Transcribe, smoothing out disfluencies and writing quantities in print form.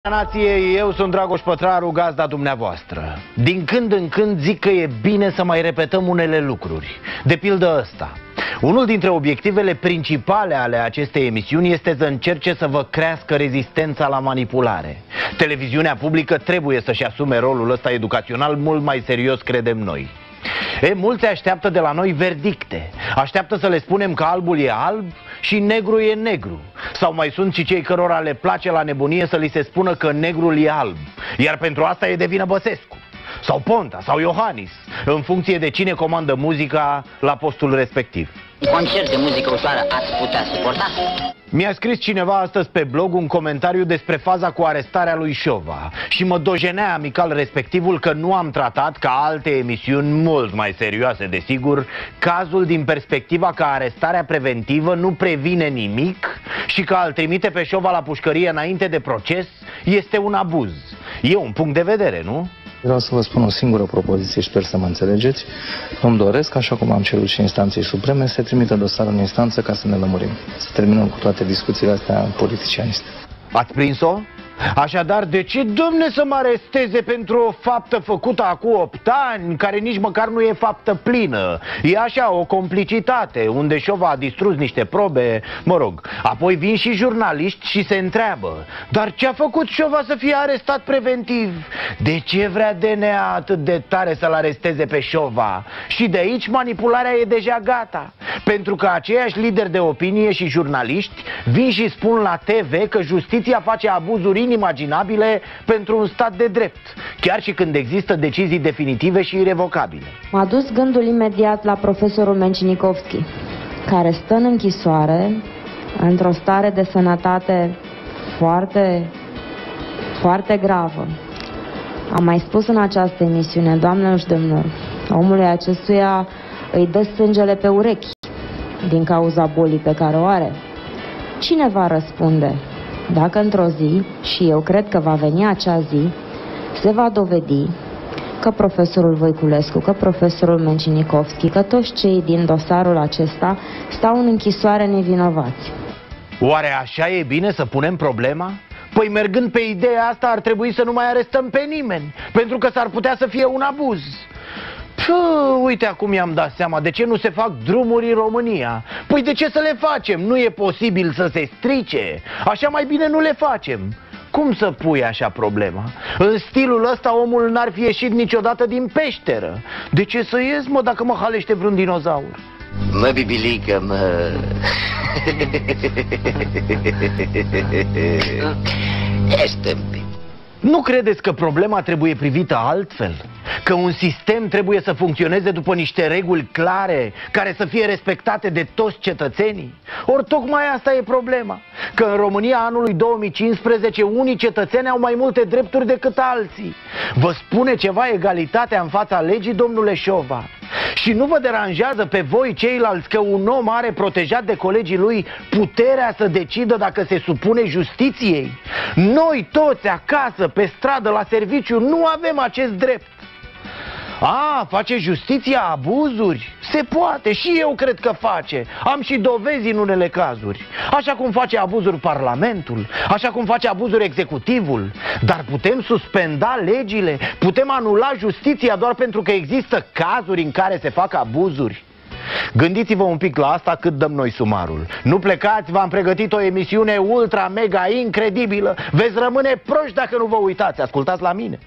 Nației, eu sunt Dragoș Pătraru, gazda dumneavoastră. Din când în când zic că e bine să mai repetăm unele lucruri. De pildă ăsta: unul dintre obiectivele principale ale acestei emisiuni este să încerce să vă crească rezistența la manipulare. Televiziunea publică trebuie să-și asume rolul ăsta educațional mult mai serios, credem noi. Mulți așteaptă de la noi verdicte. Așteaptă să le spunem că albul e alb și negru e negru. Sau mai sunt și cei cărora le place la nebunie să li se spună că negrul e alb, iar pentru asta e de vină Băsescu sau Ponta sau Iohannis, în funcție de cine comandă muzica la postul respectiv. Un concert de muzică ușoară ați putea suporta? Mi-a scris cineva astăzi pe blog un comentariu despre faza cu arestarea lui Șova și mă dojenea amical respectivul că nu am tratat, ca alte emisiuni mult mai serioase desigur, cazul din perspectiva că arestarea preventivă nu previne nimic și că a-l trimite pe Șova la pușcărie înainte de proces este un abuz. E un punct de vedere, nu? Vreau să vă spun o singură propoziție și sper să mă înțelegeți. Îmi doresc, așa cum am cerut și instanței supreme, să trimită dosarul în instanță ca să ne lămurim. Să terminăm cu toate discuțiile astea politicianiste. Ați prins-o? Așadar, de ce, domne, să mă aresteze pentru o faptă făcută acum 8 ani, care nici măcar nu e faptă plină? E așa, o complicitate, unde Șova a distrus niște probe, mă rog. Apoi vin și jurnaliști și se întreabă: dar ce a făcut Șova să fie arestat preventiv? De ce vrea DNA atât de tare să-l aresteze pe Șova? Și de aici manipularea e deja gata. Pentru că aceiași lideri de opinie și jurnaliști vin și spun la TV că justiția face abuzuri inimaginabile pentru un stat de drept, chiar și când există decizii definitive și irevocabile. M-a dus gândul imediat la profesorul Mencinikovski, care stă în închisoare într-o stare de sănătate foarte gravă. Am mai spus în această emisiune, doamnelor și domnilor, omului acestuia îi dă sângele pe urechi din cauza bolii pe care o are. Cine va răspunde dacă într-o zi, și eu cred că va veni acea zi, se va dovedi că profesorul Voiculescu, că profesorul Mencinikovski, că toți cei din dosarul acesta stau în închisoare nevinovați? Oare așa e bine să punem problema? Păi mergând pe ideea asta ar trebui să nu mai arestăm pe nimeni, pentru că s-ar putea să fie un abuz. Uite, acum i-am dat seama de ce nu se fac drumuri în România. Păi de ce să le facem? Nu e posibil să se strice. Așa mai bine nu le facem. Cum să pui așa problema? În stilul ăsta omul n-ar fi ieșit niciodată din peșteră. De ce să ies, mă, dacă mă halește vreun dinozaur? Mă, bibilică, mă. Ești tâmpit. Nu credeți că problema trebuie privită altfel? Că un sistem trebuie să funcționeze după niște reguli clare, care să fie respectate de toți cetățenii? Ori tocmai asta e problema, că în România anului 2015 unii cetățeni au mai multe drepturi decât alții. Vă spune ceva egalitatea în fața legii, domnule Șova? Și nu vă deranjează pe voi ceilalți că un om are, protejat de colegii lui, puterea să decidă dacă se supune justiției? Noi toți acasă, pe stradă, la serviciu, nu avem acest drept. Face justiția abuzuri? Se poate, și eu cred că face. Am și dovezi în unele cazuri. Așa cum face abuzuri Parlamentul, așa cum face abuzuri executivul. Dar putem suspenda legile? Putem anula justiția doar pentru că există cazuri în care se fac abuzuri? Gândiți-vă un pic la asta cât dăm noi sumarul. Nu plecați, v-am pregătit o emisiune ultra mega incredibilă. Veți rămâne proști dacă nu vă uitați, ascultați la mine.